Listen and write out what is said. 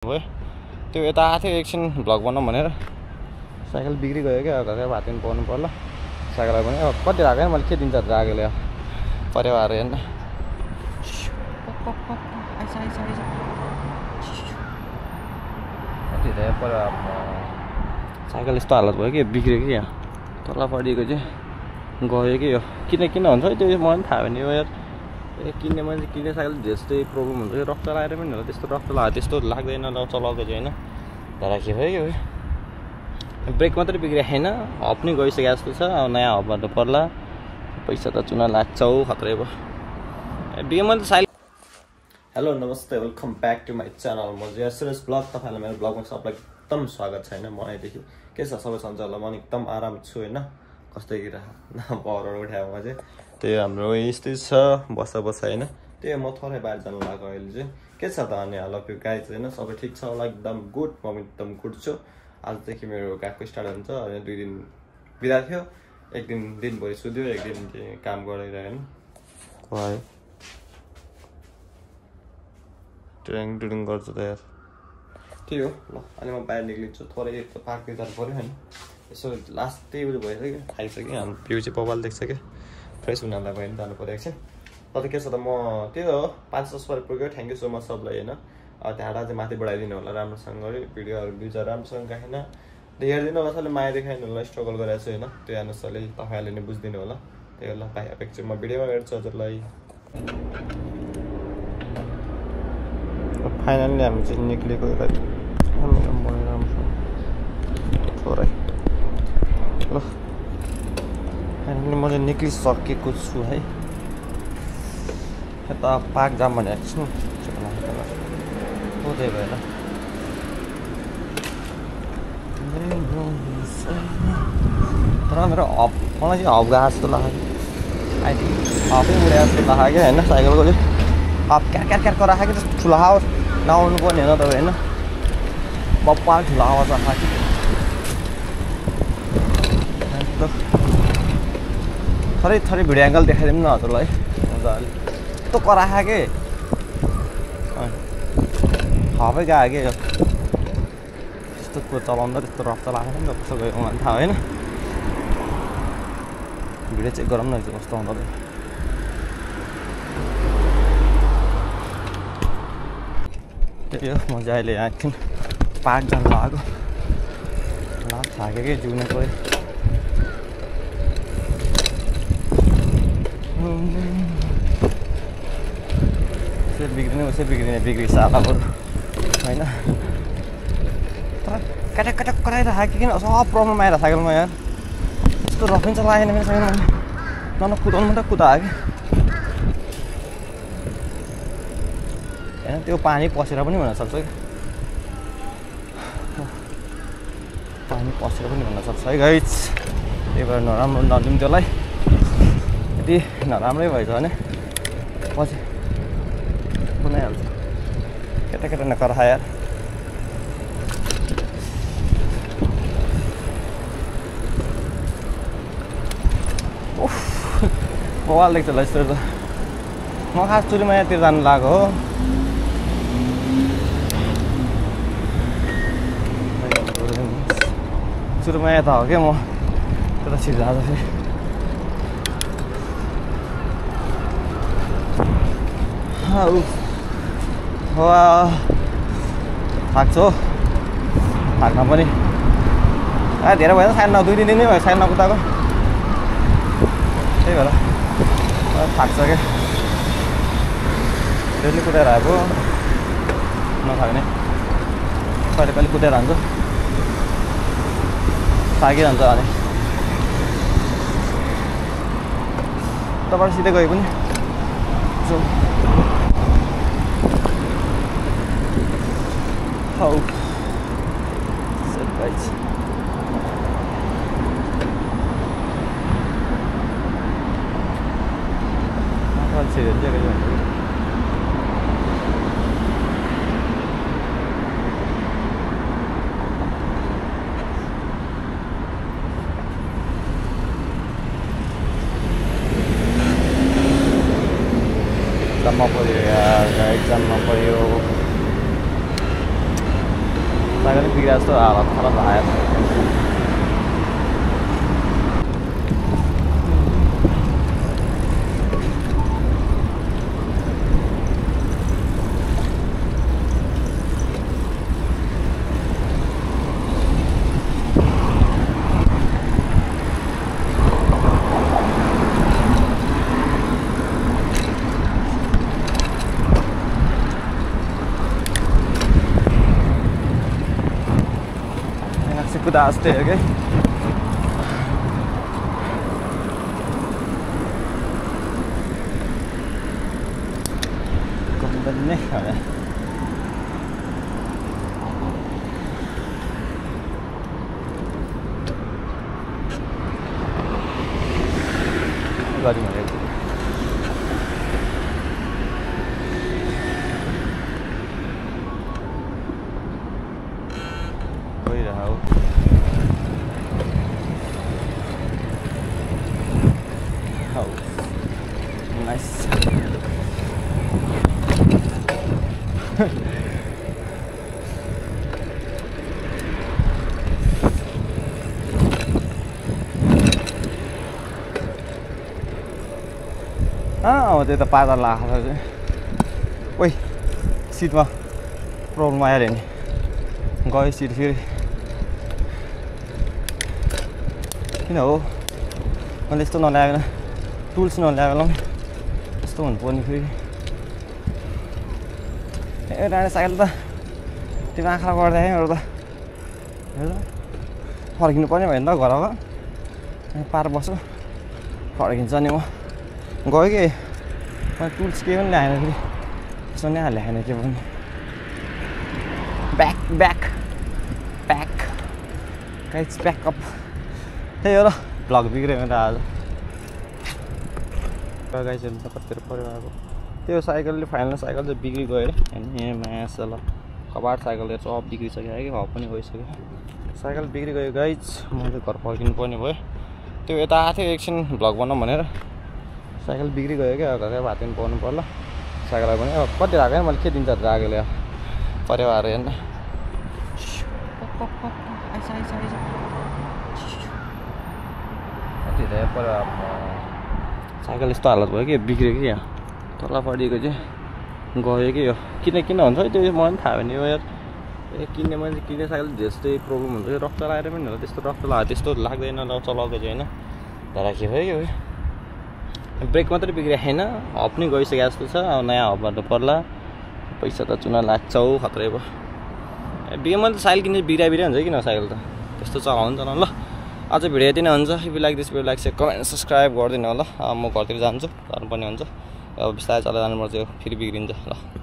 भयो त्यो यता आएको थियो एकछिन भ्लग बनाऊँ भनेर साइकल बिग्री गयो क्या घरकै भात पनि पाउनु पर्ला साइकललाई पनि अब कति राखेँ मैले के दिन्छ राखेले परिवार हेर्न साइकल यस्तो हालत भयो कि बिग्रियो कि यहाँ तल परेको चाहिँ गयो कि यो किन हुन्छ त्यो मलाई पनि थाहा भएन यो यार किन्ने मान्छे किन्ने साइकल त्यस्तै प्रब्लम हुन्छ कि रक्त लगाएर पनि होला त्यस्तो रक्त लगायो त्यस्तो लाग्दैन चलाएको चाहिँ होइन तर के भयो कि ब्रेक मात्रै बिग्रिएको छैन हप पनि गइसकेको जस्तो छ अब नयाँ हप गर्नु पर्ला पैसा त चुना लाग्छ हौ खत्रै भयो बिएमएल साइकल। हेलो नमस्ते welcome back to my channel म सुरेश ब्लग तपाईँहरूलाई मेरो ब्लगमा सबलाई एकदम स्वागत छ होइन म आएदेखि के छ सबै सन्चै होला म एकदम आराम छु होइन कस्तै पावर उठायो म चाहिँ त्यही हाम्रो यस्तै छ बसा होइन त्यही म थोरै बाहिर जानु लाग्यो अहिले चाहिँ के छ त अनि लभ यु गाइज होइन सबै ठिक छ होला एकदम गुड म एकदम गुड छु आजदेखि मेरो गएको स्टार्ट हुन्छ अनि 2 दिन बिदा थियो एक दिन दिनभरि सुत्यो एक दिन चाहिँ काम गरिरहेन भयो ट्रेनिङ गर्छु त यार त्यही हो ल अनि म बाहिर निक्लिन्छु थोरै पार्कतिर जानु पऱ्यो होइन यसो लास्ट त्यही उयो भइसक्यो खाइसक्यो हाम्रो भ्यू चाहिँ बबाल देख्छ क्या फ्रेस हुनलाई भयो भने जानु पऱ्यो एकछिन त के छ त म त्यही हो 500 सब्सक्राइब पुग्यो थ्याङ्क यू सो मच सबलाई होइन त्यहाँ चाहिँ माथि बढाइदिनु होला राम्रोसँग भिडियोहरू भ्युज राम्रोसँग गाएन हेरिदिनु होला सबले माया देखाइदिनु होला स्ट्रगल गरेको छु होइन त्यो अनुसारले तपाईँहरूले नै बुझिदिनु होला त्यही होला बाई अपेक्षा म भिडियोमा हेर्छु हजुरलाई। फाइनल्ली हामी चाहिँ निक्लेको थोरै ल फाइनल्ली म चाहिँ निक्लिसकेको छु है यता पार्क जाम भनेको छु हो त्यही भएर तर मेरो हप मलाई चाहिँ हप गएको जस्तो लाग्यो अहिले हपै उडेको जस्तो लाग्यो क्या होइन साइकलको चाहिँ हप क्यार राखेको जस्तो ठुलो आवाज नआउनु पर्ने होइन तपाईँ होइन बप्पा ठुलो आवाज आएको थोरै भिडियो एङ्गल देखाइदिउँ न हजुरलाई मजाले यस्तो कराखा के हपै गयो कि त्यस्तो कुरो चलाउँदा त्यस्तो रफ चलाएको नि त कस्तो गएको मलाई थाहा होइन भिडियो चेक गरौँ न कस्तो हुँदो रहेछ त्यही हो म चाहिँ अहिले यहाँ एकछिन पार्क जानु लागेको लाभ थाक्यो कि जिउनु पऱ्यो बिग्रिन्छ होला बरु होइन तर कट्याक कराइरहेको किन सब प्रब्लम आइरहेको साइकलमा यार यस्तो रफ पनि चलाएन मेरो साइकलमा न कुदाउनु मात्रै कुदायो कि होइन त्यो पानी पसेर पनि हुनसक्छ कि हुनसक्छ है गाइज त्यही भएर नराम्रो नदिउँ त्यसलाई यदि नराम्रै भएछ भने पछि बनाइहाल्छ केटा नकरा यार बवाल देख्छ होला यस्तो त म खास चुरुमायातिर जानु लागेको हो चुरुमाया त हो क्या म त्यता छिटो जाँदा फेरि थाक्छु हो थाक्न पनि धेरै भयो साइड 2 दिन नै भयो साइड नकुदाएको त्यही भएर थाक्छ क्या डेली कुदाएर आएको नथाक्ने कहिले कुदाएर हान्छ थाकिरहन्छ अनि तपाईँ सिधै गयो पनि Oh, so great. Chị đến chơi cái gì? Exam mau pergi ya, exam mau pergi. Cycle बिग्रिया जस्तो हालत खराब आयो कुदा जस्तै हो क्या नै गरौँ भनेको गइरह nice त्यो त पाता लाग्छ चाहिँ ओइ सिटमा प्रब्लम आयो अरे नि गयो सिट फेरि किन हो मैले यस्तो नल्याएर टुल्स नल्याएर ल यस्तो हुनुपर्ने फेरि ए राणे साइकल त त्यो आँखा गर्दाखेरि त हेर फर्किनु पर्ने भयो नि त घर अब पार बस्छु फर्किन्छ नि म गयो कि मैले टुल्स केही पनि ल्याएन फेरि यसो नै ल्याएन के पनि back back back guys backup त्यही हो र भ्लग बिग्रियो मेरो आज गाइसहरू त कतिहरू पऱ्यो अब त्यो साइकलले फाइनल साइकल चाहिँ बिग्री गयो अरे अनि मासला कबाट साइकल सब बिग्रिसक्यो है कि हप पनि गइसक्यो साइकल बिग्री गयो गाइज म चाहिँ घर फर्किनु पर्ने भयो त्यो यता आएको थियो एकछिन भ्लग बनाऊँ भनेर साइकल बिग्री गयो क्या घरकै भात पनि पाउनु पर्ला साइकललाई पनि अब कति राखेँ मैले के दिन्छ राखेले पऱ्यो आएर हेर्न कति पऱ्यो अब साइकल यस्तो हालत भयो कि बिग्रियो कि यहाँ तलपट्टिको चाहिँ गयो कि यो किन हुन्छ है त्यो मलाई पनि थाहा भएन यो यार किन्ने मान्छे किन्ने साइकल त्यस्तै प्रब्लम हुन्छ रक्त लगाएर पनि होला त्यस्तो रक्त लाग्यो त्यस्तो लाग्दैन चलाउँदै चाहिँ होइन तर के भयो कि ब्रेक मात्रै बिग्रिएको छैन हप पनि गइसकेको जस्तो छ अब नयाँ हप गर्नु पर्ला पैसा त चुना लाग्छ हौ खत्रै भयो मैले त साइकल किन्ने बिग्रिया हुन्छ किन साइकल त त्यस्तो चलाउनु ल आज भिडियो यति नै हुन्छ if you like this video like share comment subscribe गरिदिनु होला म घरतिर जान्छु गर्नुपर्ने हुन्छ अब बिस्तारै चलाइ जानुपर्छ फेरि बिग्रिन्छ ल